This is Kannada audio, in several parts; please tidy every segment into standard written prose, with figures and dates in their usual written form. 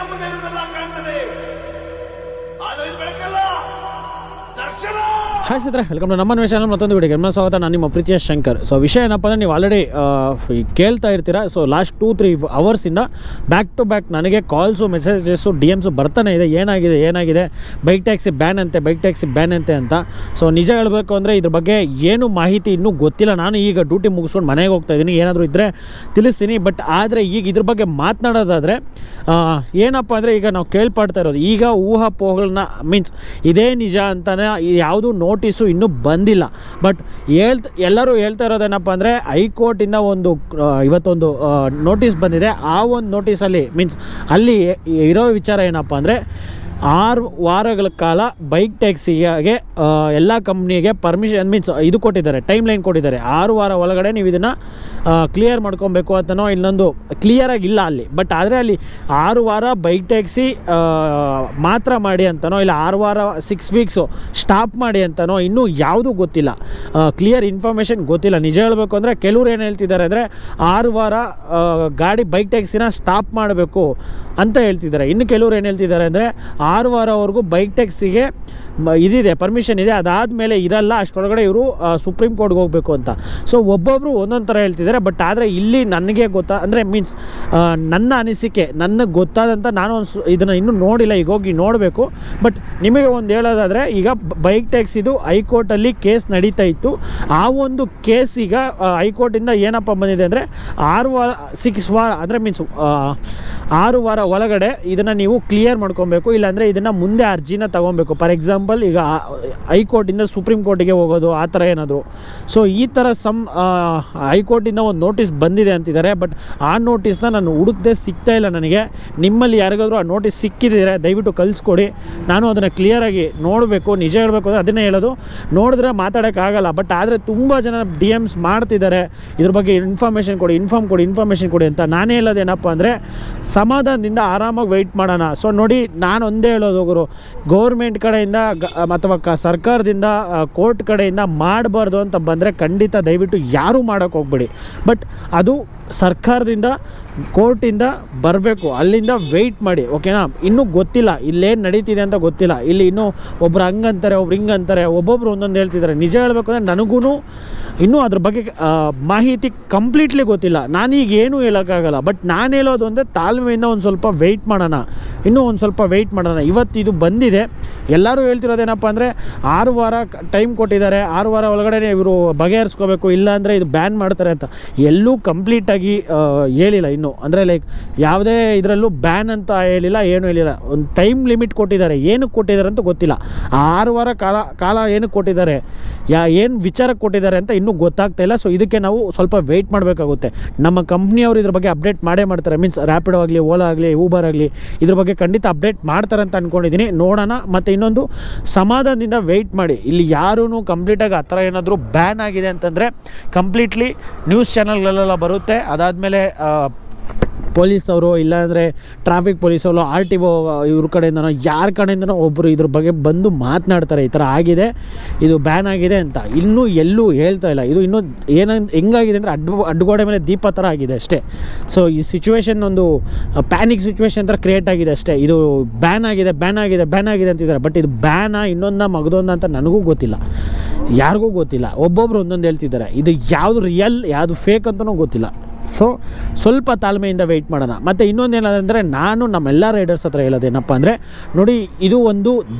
ಕಣ್ಣಿನ ಮುಂದೆ ಇರುವುದೆಲ್ಲ ಕಾಣ್ತದೆ, ಆದರೆ ಇದು ಬೆಳಕಲ್ಲ, ದರ್ಶನ. ಹಾಯ್ ಸ್ನೇಹಿತರೆ, ವೆಲ್ಕಮ್ ಟು ನಮ್ಮ ಚಾನಲ್ ಮತ್ತೊಂದು ವಿಡಿಯೋಗೆ ನಿಮ್ಮ ಸ್ವಾಗತ. ನಾನು ನಿಮ್ಮ ಪ್ರೀತಿಯ ಶಂಕರ್. ಸೊ ವಿಷಯ ಏನಪ್ಪ ಅಂದರೆ, ನೀವು ಆಲ್ರೆಡಿ ಕೇಳ್ತಾ ಇರ್ತೀರಾ. ಸೊ ಲಾಸ್ಟ್ 2-3 ಅವರ್ಸಿಂದ ಬ್ಯಾಕ್ ಟು ಬ್ಯಾಕ್ ನನಗೆ ಕಾಲ್ಸು, ಮೆಸೇಜಸ್ಸು, DMಸು ಬರ್ತಾನೆ ಇದೆ. ಏನಾಗಿದೆ ಬೈಕ್ ಟ್ಯಾಕ್ಸಿ ಬ್ಯಾನ್ ಅಂತೆ ಅಂತ. ಸೊ ನಿಜ ಹೇಳಬೇಕು ಅಂದರೆ ಇದ್ರ ಬಗ್ಗೆ ಏನು ಮಾಹಿತಿ ಇನ್ನೂ ಗೊತ್ತಿಲ್ಲ. ನಾನು ಈಗ ಡ್ಯೂಟಿ ಮುಗಿಸ್ಕೊಂಡು ಮನೆಗೆ ಹೋಗ್ತಾ ಇದ್ದೀನಿ. ಏನಾದರೂ ಇದ್ದರೆ ತಿಳಿಸ್ತೀನಿ. ಬಟ್ ಆದರೆ ಈಗ ಇದ್ರ ಬಗ್ಗೆ ಮಾತನಾಡೋದಾದರೆ ಏನಪ್ಪ ಅಂದರೆ, ಈಗ ನಾವು ಕೇಳ್ಪಡ್ತಾ ಇರೋದು, ಈಗ ಊಹಾಪೋಹಗಳನ್ನ ಮೀನ್ಸ್ ಇದೇ ನಿಜ ಅಂತಲೇ ಯಾವುದು ನೋಟಿಸು ಇನ್ನೂ ಬಂದಿಲ್ಲ. ಬಟ್ ಎಲ್ಲರೂ ಹೇಳ್ತಾ ಇರೋದೇನಪ್ಪ ಅಂದರೆ, ಹೈಕೋರ್ಟಿಂದ ಇವತ್ತೊಂದು ನೋಟಿಸ್ ಬಂದಿದೆ. ಆ ಒಂದು ನೋಟಿಸಲ್ಲಿ ಮೀನ್ಸ್ ಅಲ್ಲಿ ಇರೋ ವಿಚಾರ ಏನಪ್ಪ ಅಂದರೆ, 6 ವಾರಗಳ ಕಾಲ ಬೈಕ್ ಟ್ಯಾಕ್ಸಿಗೆ ಎಲ್ಲ ಕಂಪ್ನಿಗೆ ಪರ್ಮಿಷನ್ ಮೀನ್ಸ್ ಇದು ಕೊಟ್ಟಿದ್ದಾರೆ, ಟೈಮ್ ಲೈನ್ ಕೊಟ್ಟಿದ್ದಾರೆ. 6 ವಾರ ಒಳಗಡೆ ನೀವು ಇದನ್ನು ಕ್ಲಿಯರ್ ಮಾಡ್ಕೊಬೇಕು ಅಂತನೋ, ಇನ್ನೊಂದು ಕ್ಲಿಯರಾಗಿ ಇಲ್ಲ ಅಲ್ಲಿ. ಬಟ್ ಆದರೆ ಅಲ್ಲಿ 6 ವಾರ ಬೈಕ್ ಟ್ಯಾಕ್ಸಿ ಮಾತ್ರ ಮಾಡಿ ಅಂತನೋ, ಇಲ್ಲ 6 ವಾರ 6 ವೀಕ್ಸು ಸ್ಟಾಪ್ ಮಾಡಿ ಅಂತನೋ ಇನ್ನೂ ಯಾವುದೂ ಗೊತ್ತಿಲ್ಲ. ಕ್ಲಿಯರ್ ಇನ್ಫಾರ್ಮೇಷನ್ ಗೊತ್ತಿಲ್ಲ. ನಿಜ ಹೇಳಬೇಕು ಅಂದರೆ, ಕೆಲವ್ರು ಏನು ಹೇಳ್ತಿದ್ದಾರೆ ಅಂದರೆ 6 ವಾರ ಗಾಡಿ ಬೈಕ್ ಟ್ಯಾಕ್ಸಿನ ಸ್ಟಾಪ್ ಮಾಡಬೇಕು ಅಂತ ಹೇಳ್ತಿದ್ದಾರೆ. ಇನ್ನು ಕೆಲವ್ರು ಏನು ಹೇಳ್ತಿದ್ದಾರೆ ಅಂದರೆ 6 ವಾರವರೆಗೂ ಬೈಕ್ ಟ್ಯಾಕ್ಸಿಗೆ ಇದಿದೆ, ಪರ್ಮಿಷನ್ ಇದೆ, ಅದಾದಮೇಲೆ ಇರಲ್ಲ, ಅಷ್ಟರೊಳಗಡೆ ಇವರು ಸುಪ್ರೀಂ ಕೋರ್ಟ್ಗೆ ಹೋಗಬೇಕು ಅಂತ. ಸೊ ಒಬ್ಬೊಬ್ಬರು ಒಂದೊಂದು ಥರ ಹೇಳ್ತಿದ್ದಾರೆ. ಬಟ್ ಆದರೆ ಇಲ್ಲಿ ನನಗೆ ಅಂದರೆ ಮೀನ್ಸ್ ನನ್ನ ಅನಿಸಿಕೆ, ನನಗೆ ಗೊತ್ತಾದಂಥ, ನಾನು ಇದನ್ನು ಇನ್ನೂ ನೋಡಿಲ್ಲ, ಈಗ ಹೋಗಿ ನೋಡಬೇಕು. ಬಟ್ ನಿಮಗೆ ಒಂದು ಹೇಳೋದಾದರೆ, ಈಗ ಬೈಕ್ ಟ್ಯಾಕ್ಸಿದು ಹೈಕೋರ್ಟಲ್ಲಿ ಕೇಸ್ ನಡೀತಾ ಇತ್ತು. ಆ ಒಂದು ಕೇಸ್ ಈಗ ಹೈಕೋರ್ಟಿಂದ ಏನಪ್ಪ ಬಂದಿದೆ ಅಂದರೆ, 6 ವಾರ ಅಂದರೆ ಮೀನ್ಸ್ 6 ವಾರ ಒಳಗಡೆ ಇದನ್ನು ನೀವು ಕ್ಲಿಯರ್ ಮಾಡ್ಕೊಬೇಕು, ಇಲ್ಲಾಂದರೆ ಇದನ್ನು ಮುಂದೆ ಅರ್ಜಿನ ತೊಗೊಬೇಕು. ಫಾರ್ ಎಕ್ಸಾಂಪಲ್, ಈಗ ಹೈಕೋರ್ಟಿಂದ ಸುಪ್ರೀಂ ಕೋರ್ಟಿಗೆ ಹೋಗೋದು, ಆ ಥರ ಏನಾದರೂ. ಸೊ ಈ ಥರ ಹೈಕೋರ್ಟಿಂದ ಒಂದು ನೋಟಿಸ್ ಬಂದಿದೆ ಅಂತಿದ್ದಾರೆ. ಬಟ್ ಆ ನೋಟಿಸ್ನ ನಾನು ಹುಡುಕದೆ ಸಿಗ್ತಾ ಇಲ್ಲ ನನಗೆ. ನಿಮ್ಮಲ್ಲಿ ಯಾರಿಗಾದರೂ ಆ ನೋಟಿಸ್ ಸಿಕ್ಕಿದ್ರೆ ದಯವಿಟ್ಟು ಕಳಿಸ್ಕೊಡಿ. ನಾನು ಅದನ್ನು ಕ್ಲಿಯರಾಗಿ ನೋಡಬೇಕು. ನಿಜ ಹೇಳಬೇಕು ಅಂದರೆ ಅದನ್ನೇ ಹೇಳೋದು, ನೋಡಿದ್ರೆ ಮಾತಾಡೋಕ್ಕಾಗಲ್ಲ. ಬಟ್ ಆದರೆ ತುಂಬ ಜನ DMs ಮಾಡ್ತಿದ್ದಾರೆ, ಇದ್ರ ಬಗ್ಗೆ ಇನ್ಫಾರ್ಮೇಷನ್ ಕೊಡಿ ಅಂತ. ನಾನೇ ಹೇಳೋದೇನಪ್ಪ ಅಂದರೆ, ಸಮಾಧಾನದಿಂದ ಆರಾಮಾಗಿ ವೆಯ್ಟ್ ಮಾಡೋಣ. ಸೊ ನೋಡಿ, ನಾನು ಒಂದೇ ಹೇಳೋದು, ಗೌರ್ಮೆಂಟ್ ಕಡೆಯಿಂದ ಅಥವಾ ಸರ್ಕಾರದಿಂದ, ಕೋರ್ಟ್ ಕಡೆಯಿಂದ ಮಾಡಬಾರ್ದು ಅಂತ ಬಂದರೆ ಖಂಡಿತ ದಯವಿಟ್ಟು ಯಾರೂ ಮಾಡೋಕ್ಕೆ ಹೋಗ್ಬೇಡಿ. ಬಟ್ ಅದು ಸರ್ಕಾರದಿಂದ, ಕೋರ್ಟಿಂದ ಬರಬೇಕು, ಅಲ್ಲಿಂದ ವೆಯ್ಟ್ ಮಾಡಿ, ಓಕೆನಾ? ಇನ್ನೂ ಗೊತ್ತಿಲ್ಲ ಇಲ್ಲೇನು ನಡೀತಿದೆ ಅಂತ ಗೊತ್ತಿಲ್ಲ. ಇಲ್ಲಿ ಇನ್ನೂ ಒಬ್ರು ಹಂಗಂತಾರೆ, ಒಬ್ರು ಹಿಂಗಂತಾರೆ, ಒಬ್ಬೊಬ್ರು ಒಂದೊಂದು ಹೇಳ್ತಿದ್ದಾರೆ. ನಿಜ ಹೇಳಬೇಕು ಅಂದರೆ ನನಗೂ ಇನ್ನೂ ಅದ್ರ ಬಗ್ಗೆ ಮಾಹಿತಿ ಕಂಪ್ಲೀಟ್ಲಿ ಗೊತ್ತಿಲ್ಲ. ನಾನೀಗ ಏನೂ ಹೇಳೋಕ್ಕಾಗಲ್ಲ. ಬಟ್ ನಾನು ಹೇಳೋದು ಅಂದರೆ, ತಾಳ್ಮೆಯಿಂದ ಒಂದು ಸ್ವಲ್ಪ ವೆಯ್ಟ್ ಮಾಡೋಣ, ಇವತ್ತು ಇದು ಬಂದಿದೆ. ಎಲ್ಲರೂ ಹೇಳ್ತಿರೋದೇನಪ್ಪ ಅಂದರೆ, 6 ವಾರ ಟೈಮ್ ಕೊಟ್ಟಿದ್ದಾರೆ, 6 ವಾರ ಒಳಗಡೆ ಇವರು ಬಗೆಹರಿಸ್ಕೋಬೇಕು, ಇಲ್ಲಾಂದರೆ ಇದು ಬ್ಯಾನ್ ಮಾಡ್ತಾರೆ ಅಂತ. ಎಲ್ಲೂ ಕಂಪ್ಲೀಟಾಗಿ ಹೇಳಿಲ್ಲ ಇನ್ನೂ. ಅಂದರೆ ಲೈಕ್ ಯಾವುದೇ ಇದರಲ್ಲೂ ಬ್ಯಾನ್ ಅಂತ ಹೇಳಿಲ್ಲ, ಏನೂ ಹೇಳಿಲ್ಲ. ಒಂದು ಟೈಮ್ ಲಿಮಿಟ್ ಕೊಟ್ಟಿದ್ದಾರೆ. ಏನಕ್ಕೆ ಕೊಟ್ಟಿದ್ದಾರೆ ಅಂತ ಗೊತ್ತಿಲ್ಲ. 6 ವಾರ ಕಾಲ ಏನಕ್ಕೆ ಕೊಟ್ಟಿದ್ದಾರೆ, ಏನು ವಿಚಾರಕ್ಕೆ ಕೊಟ್ಟಿದ್ದಾರೆ ಅಂತ ಇನ್ನೂ ಗೊತ್ತಾಗ್ತಾ ಇಲ್ಲ. ಸೊ ಇದಕ್ಕೆ ನಾವು ಸ್ವಲ್ಪ ವೆಯ್ಟ್ ಮಾಡಬೇಕಾಗುತ್ತೆ. ನಮ್ಮ ಕಂಪ್ನಿಯವರು ಇದ್ರ ಬಗ್ಗೆ ಅಪ್ಡೇಟ್ ಮಾಡೇ ಮಾಡ್ತಾರೆ. ಮೀನ್ಸ್ ರ್ಯಾಪಿಡೋ ಆಗಲಿ, ಓಲಾ ಆಗಲಿ, ಊಬರ್ ಆಗಲಿ, ಇದ್ರ ಬಗ್ಗೆ ಖಂಡಿತ ಅಪ್ಡೇಟ್ ಮಾಡ್ತಾರೆ ಅಂತ ಅಂದ್ಕೊಂಡಿದ್ದೀನಿ. ನೋಡೋಣ. ಮತ್ತು ಇನ್ನೊಂದು, ಸಮಾಧಾನದಿಂದ ವೆಯ್ಟ್ ಮಾಡಿ. ಇಲ್ಲಿ ಯಾರೂ ಕಂಪ್ಲೀಟಾಗಿ ಆ ಥರ ಏನಾದರೂ ಬ್ಯಾನ್ ಆಗಿದೆ ಅಂತಂದರೆ ಕಂಪ್ಲೀಟ್ಲಿ ನ್ಯೂಸ್ ಚಾನಲ್ಗಳೆಲ್ಲ ಬರುತ್ತೆ. ಅದಾದಮೇಲೆ ಪೊಲೀಸವರು, ಇಲ್ಲಾಂದರೆ ಟ್ರಾಫಿಕ್ ಪೊಲೀಸವರು, RTO ಇವ್ರ ಕಡೆಯಿಂದನೋ ಯಾರ ಕಡೆಯಿಂದನೋ ಒಬ್ಬರು ಇದ್ರ ಬಗ್ಗೆ ಬಂದು ಮಾತನಾಡ್ತಾರೆ, ಈ ಥರ ಆಗಿದೆ, ಇದು ಬ್ಯಾನ್ ಆಗಿದೆ ಅಂತ. ಇನ್ನೂ ಎಲ್ಲೂ ಹೇಳ್ತಾ ಇಲ್ಲ. ಇದು ಇನ್ನೂ ಹೆಂಗಾಗಿದೆ ಅಂದರೆ, ಅಡ್ಡಗೋಡೆ ಮೇಲೆ ದೀಪ ಥರ ಆಗಿದೆ ಅಷ್ಟೇ. ಸೊ ಈ ಸಿಚುವೇಶನ್ ಒಂದು ಪ್ಯಾನಿಕ್ ಸಿಚುವೇಶನ್ ಥರ ಕ್ರಿಯೇಟ್ ಆಗಿದೆ ಅಷ್ಟೇ. ಇದು ಬ್ಯಾನ್ ಆಗಿದೆ ಅಂತಿದ್ದಾರೆ. ಬಟ್ ಇದು ಬ್ಯಾನಾ ಇನ್ನೊಂದ ಮಗದೊಂದ ಅಂತ ನನಗೂ ಗೊತ್ತಿಲ್ಲ, ಯಾರಿಗೂ ಗೊತ್ತಿಲ್ಲ. ಒಬ್ಬೊಬ್ರು ಒಂದೊಂದು ಹೇಳ್ತಿದ್ದಾರೆ. ಇದು ಯಾವುದು ರಿಯಲ್, ಯಾವುದು ಫೇಕ್ ಅಂತಲೂ ಗೊತ್ತಿಲ್ಲ. ಸೊ ಸ್ವಲ್ಪ ತಾಳ್ಮೆಯಿಂದ ವೆಯ್ಟ್ ಮಾಡೋಣ. ಮತ್ತು ಇನ್ನೊಂದೇನಂದರೆ, ನಾನು ನಮ್ಮೆಲ್ಲ ರೈಡರ್ಸ್ ಹತ್ರ ಹೇಳೋದೇನಪ್ಪ ಅಂದರೆ, ನೋಡಿ, ಇದು ಒಂದು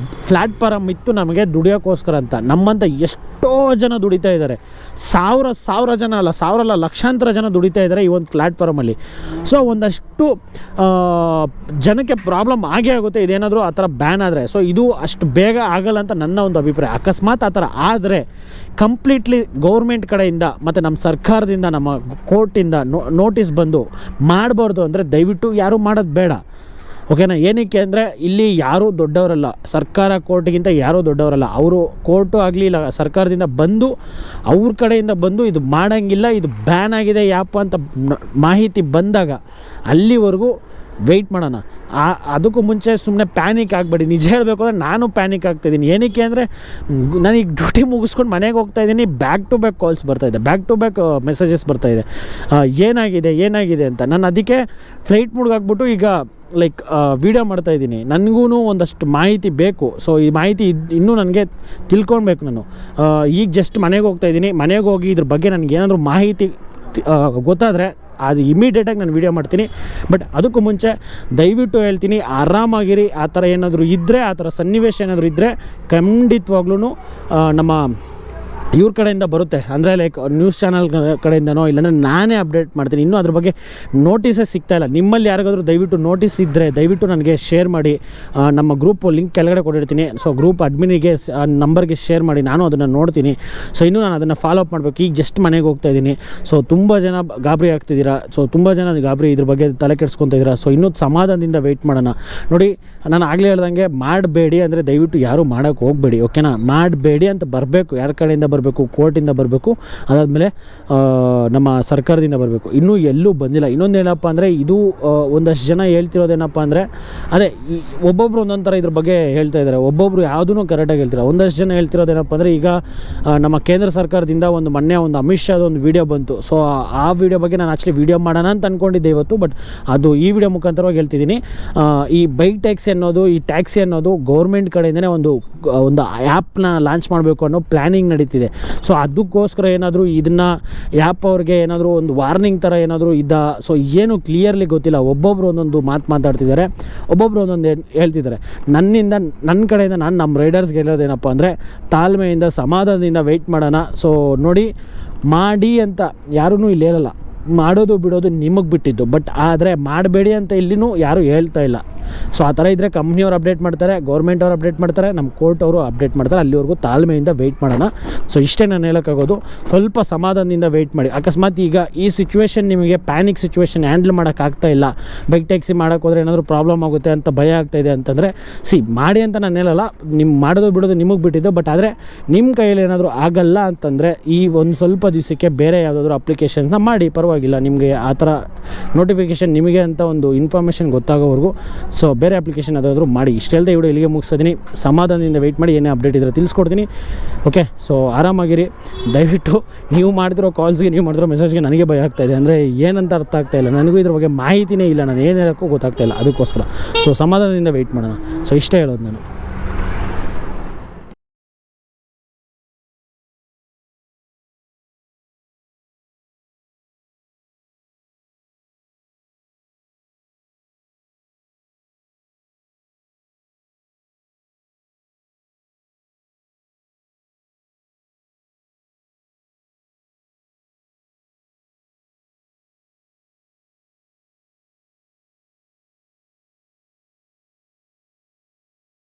ಪ್ಲ್ಯಾಟ್ಫಾರಮ್ ಇತ್ತು ನಮಗೆ ದುಡಿಯೋಕ್ಕೋಸ್ಕರ ಅಂತ. ನಮ್ಮಂಥ ಎಷ್ಟೋ ಜನ ದುಡಿತಾ ಇದ್ದಾರೆ. ಸಾವಿರ ಜನ ಅಲ್ಲ, ಲಕ್ಷಾಂತರ ಜನ ದುಡಿತಾ ಇದ್ದಾರೆ ಈ ಒಂದು ಪ್ಲ್ಯಾಟ್ಫಾರ್ಮಲ್ಲಿ. ಸೊ ಒಂದಷ್ಟು ಜನಕ್ಕೆ ಪ್ರಾಬ್ಲಮ್ ಆಗೇ ಆಗುತ್ತೆ ಇದೇನಾದರೂ ಆ ಥರ ಬ್ಯಾನ್ ಆದರೆ. ಸೊ ಇದು ಅಷ್ಟು ಬೇಗ ಆಗಲ್ಲ ಅಂತ ನನ್ನ ಒಂದು ಅಭಿಪ್ರಾಯ. ಅಕಸ್ಮಾತ್ ಆ ಥರ ಆದರೆ ಕಂಪ್ಲೀಟ್ಲಿ ಗೌರ್ಮೆಂಟ್ ಕಡೆಯಿಂದ ಮತ್ತು ನಮ್ಮ ಸರ್ಕಾರದಿಂದ, ನಮ್ಮ ಕೋರ್ಟಿಂದ ನೋಟಿಸ್ ಬಂದು ಮಾಡಬಾರ್ದು ಅಂದರೆ ದಯವಿಟ್ಟು ಯಾರೂ ಮಾಡೋದು ಬೇಡ, ಓಕೆನಾ? ಏನಕ್ಕೆ ಅಂದರೆ, ಇಲ್ಲಿ ಯಾರೂ ದೊಡ್ಡವರಲ್ಲ, ಸರ್ಕಾರ ಕೋರ್ಟ್ಗಿಂತ ಯಾರೂ ದೊಡ್ಡವರಲ್ಲ. ಅವರು ಕೋರ್ಟು ಆಗಲಿ, ಇಲ್ಲ ಸರ್ಕಾರದಿಂದ ಬಂದು ಅವ್ರ ಕಡೆಯಿಂದ ಬಂದು ಇದು ಮಾಡೋಂಗಿಲ್ಲ, ಇದು ಬ್ಯಾನ್ ಆಗಿದೆ ಯಾಪ ಅಂತ ಮಾಹಿತಿ ಬಂದಾಗ ಅಲ್ಲಿವರೆಗೂ ವೆಯ್ಟ್ ಮಾಡೋಣ. ಅದಕ್ಕೂ ಮುಂಚೆ ಸುಮ್ಮನೆ ಪ್ಯಾನಿಕ್ ಆಗಬೇಡಿ. ನಿಜ ಹೇಳಬೇಕು ಅಂದರೆ ನಾನು ಪ್ಯಾನಿಕ್ ಆಗ್ತಾಯಿದ್ದೀನಿ. ಏನಕ್ಕೆ ಅಂದರೆ ನನಗೆ ಡ್ಯೂಟಿ ಮುಗಿಸ್ಕೊಂಡು ಮನೆಗೆ ಹೋಗ್ತಾಯಿದ್ದೀನಿ, ಬ್ಯಾಕ್ ಟು ಬ್ಯಾಕ್ ಕಾಲ್ಸ್ ಬರ್ತಾಯಿದೆ, ಬ್ಯಾಕ್ ಟು ಬ್ಯಾಕ್ ಮೆಸೇಜಸ್ ಬರ್ತಾಯಿದೆ, ಏನಾಗಿದೆ ಅಂತ. ನಾನು ಅದಕ್ಕೆ ಫ್ಲೈಟ್ ಮೂಡ್ಗೆ ಹಾಕ್ಬಿಟ್ಟು ಈಗ ಲೈಕ್ ವೀಡಿಯೋ ಮಾಡ್ತಾಯಿದ್ದೀನಿ. ನನಗೂ ಒಂದಷ್ಟು ಮಾಹಿತಿ ಬೇಕು. ಸೊ ಈ ಮಾಹಿತಿ ಇನ್ನೂ ನನಗೆ ತಿಳ್ಕೊಳ್ಬೇಕು. ನಾನು ಈಗ ಜಸ್ಟ್ ಮನೆಗೆ ಹೋಗ್ತಾಯಿದ್ದೀನಿ. ಮನೆಗೆ ಹೋಗಿ ಇದ್ರ ಬಗ್ಗೆ ನನಗೆ ಏನಾದರೂ ಮಾಹಿತಿ ಗೊತ್ತಾದರೆ ಅದು ಇಮಿಡಿಯೇಟಾಗಿ ನಾನು ವೀಡಿಯೋ ಮಾಡ್ತೀನಿ. ಬಟ್ ಅದಕ್ಕೂ ಮುಂಚೆ ದಯವಿಟ್ಟು ಹೇಳ್ತೀನಿ, ಆರಾಮಾಗಿರಿ. ಆ ಥರ ಏನಾದರೂ ಇದ್ದರೆ, ಆ ಥರ ಸನ್ನಿವೇಶ ಏನಾದರೂ ಇದ್ದರೆ ಖಂಡಿತವಾಗ್ಲೂ ನಮ್ಮ ಇವ್ರ ಕಡೆಯಿಂದ ಬರುತ್ತೆ. ಅಂದರೆ ಲೈಕ್ ನ್ಯೂಸ್ ಚಾನಲ್ ಕಡೆಯಿಂದನೋ ಇಲ್ಲಾಂದರೆ ನಾನೇ ಅಪ್ಡೇಟ್ ಮಾಡ್ತೀನಿ. ಇನ್ನೂ ಅದ್ರ ಬಗ್ಗೆ ನೋಟಿಸೇ ಸಿಗ್ತಾಯಿಲ್ಲ. ನಿಮ್ಮಲ್ಲಿ ಯಾರಿಗಾದ್ರೂ ದಯವಿಟ್ಟು ನೋಟಿಸ್ ಇದ್ದರೆ ದಯವಿಟ್ಟು ನನಗೆ ಶೇರ್ ಮಾಡಿ. ನಮ್ಮ ಗ್ರೂಪ್ ಲಿಂಕ್ ಕೆಳಗಡೆ ಕೊಟ್ಟಿರ್ತೀನಿ. ಸೊ ಗ್ರೂಪ್ ಅಡ್ಮಿನಿಗೆ ನಂಬರ್ಗೆ ಶೇರ್ ಮಾಡಿ, ನಾನು ಅದನ್ನು ನೋಡ್ತೀನಿ. ಸೊ ಇನ್ನೂ ನಾನು ಅದನ್ನು ಫಾಲೋ ಅಪ್ ಮಾಡಬೇಕು. ಈಗ ಜಸ್ಟ್ ಮನೆಗೆ ಹೋಗ್ತಾಯಿದ್ದೀನಿ. ಸೊ ತುಂಬ ಜನ ಗಾಬರಿ ಆಗ್ತಿದ್ದೀರಾ. ಸೊ ತುಂಬ ಜನ ಗಾಬರಿ ಇದ್ರ ಬಗ್ಗೆ ತಲೆ ಕೆಡಿಸ್ಕೊತಿದ್ದೀರಾ. ಸೊ ಇನ್ನೂ ಸಮಾಧಾನದಿಂದ ವೆಯ್ಟ್ ಮಾಡೋಣ. ನೋಡಿ, ನಾನು ಆಗಲೇ ಹೇಳ್ದಂಗೆ ಮಾಡಬೇಡಿ ಅಂದರೆ ದಯವಿಟ್ಟು ಯಾರೂ ಮಾಡೋಕ್ಕೆ ಹೋಗಬೇಡಿ, ಓಕೆನಾ? ಮಾಡಬೇಡಿ ಅಂತ ಬರಬೇಕು. ಯಾರ ಕಡೆಯಿಂದ ಬರಬೇಕು? ಕೋರ್ಟಿಂದ ಬರಬೇಕು. ಅದಾದಮೇಲೆ ನಮ್ಮ ಸರ್ಕಾರದಿಂದ ಬರಬೇಕು. ಇನ್ನೂ ಎಲ್ಲೂ ಬಂದಿಲ್ಲ. ಇನ್ನೊಂದು ಏನಪ್ಪ ಅಂದರೆ, ಇದು ಒಂದಷ್ಟು ಜನ ಹೇಳ್ತಿರೋದೇನಪ್ಪ ಅಂದರೆ, ಅದೇ ಒಬ್ಬೊಬ್ರು ಒಂದೊಂದು ಥರ ಇದ್ರ ಬಗ್ಗೆ ಹೇಳ್ತಾ ಇದ್ದಾರೆ. ಒಬ್ಬೊಬ್ರು ಯಾವುದೂ ಕರೆಕ್ಟಾಗಿ ಹೇಳ್ತಾರೆ. ಒಂದಷ್ಟು ಜನ ಹೇಳ್ತಿರೋದೇನಪ್ಪ ಅಂದರೆ, ಈಗ ನಮ್ಮ ಕೇಂದ್ರ ಸರ್ಕಾರದಿಂದ ಮೊನ್ನೆ ಒಂದು ಅಮಿತ್ ಶಾದ ಒಂದು ವೀಡಿಯೋ ಬಂತು. ಸೊ ಆ ವಿಡಿಯೋ ಬಗ್ಗೆ ನಾನು ಆ್ಯಕ್ಚುಲಿ ವೀಡಿಯೋ ಮಾಡೋಣ ಅಂತ ಅಂದ್ಕೊಂಡಿದ್ದೆ ಇವತ್ತು. ಬಟ್ ಅದು ಈ ವಿಡಿಯೋ ಮುಖಾಂತರವಾಗಿ ಹೇಳ್ತಿದ್ದೀನಿ. ಈ ಬೈಕ್ ಟ್ಯಾಕ್ಸಿ ಅನ್ನೋದು, ಈ ಟ್ಯಾಕ್ಸಿ ಅನ್ನೋದು ಗೌರ್ಮೆಂಟ್ ಕಡೆಯಿಂದನೇ ಒಂದು ಆ್ಯಪ್ನ ಲಾಂಚ್ ಮಾಡಬೇಕು ಅನ್ನೋ ಪ್ಲ್ಯಾನಿಂಗ್ ನಡೀತಿದೆ. ಸೊ ಅದಕ್ಕೋಸ್ಕರ ಏನಾದರೂ ಇದನ್ನು ಆ್ಯಪ್ ಅವ್ರಿಗೆ ಏನಾದರೂ ಒಂದು ವಾರ್ನಿಂಗ್ ಥರ ಏನಾದರೂ ಸೊ ಏನು ಕ್ಲಿಯರ್ಲಿ ಗೊತ್ತಿಲ್ಲ. ಒಬ್ಬೊಬ್ಬರು ಒಂದೊಂದು ಮಾತಾಡ್ತಿದ್ದಾರೆ, ಒಬ್ಬೊಬ್ಬರು ಒಂದೊಂದು ಹೇಳ್ತಿದ್ದಾರೆ. ನನ್ನ ಕಡೆಯಿಂದ ನಾನು ನಮ್ಮ ರೈಡರ್ಸ್ಗೆ ಹೇಳೋದೇನಪ್ಪ ಅಂದರೆ, ತಾಳ್ಮೆಯಿಂದ ಸಮಾಧಾನದಿಂದ ವೆಯ್ಟ್ ಮಾಡೋಣ. ಸೊ ನೋಡಿ, ಮಾಡಿ ಅಂತ ಯಾರೂ ಇಲ್ಲಿ ಹೇಳಲ್ಲ. ಮಾಡೋದು ಬಿಡೋದು ನಿಮಗೆ ಬಿಟ್ಟಿದ್ದು. ಬಟ್ ಆದರೆ ಮಾಡಬೇಡಿ ಅಂತ ಇಲ್ಲಿನೂ ಯಾರೂ ಹೇಳ್ತಾ ಇಲ್ಲ. ಸೊ ಆ ಥರ ಇದ್ದರೆ ಕಂಪ್ನಿಯವ್ರು ಅಪ್ಡೇಟ್ ಮಾಡ್ತಾರೆ, ಗೌರ್ಮೆಂಟ್ ಅವರು ಅಪ್ಡೇಟ್ ಮಾಡ್ತಾರೆ, ನಮ್ಮ ಕೋರ್ಟ್ ಅವರು ಅಪ್ಡೇಟ್ ಮಾಡ್ತಾರೆ. ಅಲ್ಲಿವರೆಗೂ ತಾಳ್ಮೆಯಿಂದ ವೆಯ್ಟ್ ಮಾಡೋಣ. ಸೊ ಇಷ್ಟೇ ನಾನು ಹೇಳೋಕ್ಕಾಗೋದು. ಸ್ವಲ್ಪ ಸಮಾಧಾನದಿಂದ ವೆಯ್ಟ್ ಮಾಡಿ. ಅಕಸ್ಮಾತ್ ಈಗ ಈ ಸಿಚುವೇಷನ್ ನಿಮಗೆ ಪ್ಯಾನಿಕ್ ಸಿಚುವೇಷನ್ ಹ್ಯಾಂಡಲ್ ಮಾಡೋಕ್ಕಾಗ್ತಾ ಇಲ್ಲ, ಬೈಕ್ ಟ್ಯಾಕ್ಸಿ ಮಾಡೋಕ್ಕೆ ಹೋದರೆ ಏನಾದರೂ ಪ್ರಾಬ್ಲಮ್ ಆಗುತ್ತೆ ಅಂತ ಭಯ ಆಗ್ತಾಯಿದೆ ಅಂತಂದರೆ, ಮಾಡಿ ಅಂತ ನಾನು ಹೇಳಲ್ಲ. ನಿಮ್ಮ ಮಾಡೋದು ಬಿಡೋದು ನಿಮಗೆ ಬಿಟ್ಟಿದ್ದು. ಬಟ್ ಆದರೆ ನಿಮ್ಮ ಕೈಯಲ್ಲಿ ಏನಾದರೂ ಆಗಲ್ಲ ಅಂತಂದರೆ, ಈ ಒಂದು ಸ್ವಲ್ಪ ದಿವಸಕ್ಕೆ ಬೇರೆ ಯಾವುದಾದ್ರೂ ಅಪ್ಲಿಕೇಶನ್ಸ್ನ ಮಾಡಿ, ಪರವಾಗಿಲ್ಲ. ನಿಮಗೆ ಆ ಥರ ನೋಟಿಫಿಕೇಷನ್ ನಿಮಗೆ ಅಂತ ಒಂದು ಇನ್ಫಾರ್ಮೇಷನ್ ಗೊತ್ತಾಗೋವರೆಗೂ ಸೊ ಬೇರೆ ಅಪ್ಲಿಕೇಶನ್ ಯಾವುದಾದ್ರೂ ಮಾಡಿ. ಇಷ್ಟು ಹೇಳ್ದೆ ವಿಡಿಯೋ ಇಲ್ಲಿಗೆ ಮುಗಿಸ್ತೀನಿ. ಸಮಾಧಾನದಿಂದ ವೆಯ್ಟ್ ಮಾಡಿ. ಏನೇ ಅಪ್ಡೇಟ್ ಇದ್ದರೆ ತಿಳಿಸ್ಕೊಡ್ತೀನಿ. ಓಕೆ, ಸೊ ಆರಾಮಾಗಿರಿ. ದಯವಿಟ್ಟು ನೀವು ಮಾಡ್ತಿರೋ ಕಾಲ್ಸ್ಗೆ, ನೀವು ಮಾಡ್ತಿರೋ ಮೆಸೇಜ್ಗೆ ನನಗೆ ಭಯ ಆಗ್ತಾಯಿದೆ. ಅಂದರೆ ಏನಂತ ಅರ್ಥ ಆಗ್ತಾಯಿಲ್ಲ. ನನಗೂ ಇದ್ರ ಬಗ್ಗೆ ಮಾಹಿತಿನೇ ಇಲ್ಲ. ನಾನು ಏನು ಹೇಳೋಕ್ಕೂ ಗೊತ್ತಾಗ್ತಾಯಿಲ್ಲ. ಅದಕ್ಕೋಸ್ಕರ ಸೊ ಸಮಾಧಾನದಿಂದ ವೆಯ್ಟ್ ಮಾಡೋಣ. ಸೊ ಇಷ್ಟೇ ಹೇಳೋದು ನಾನು.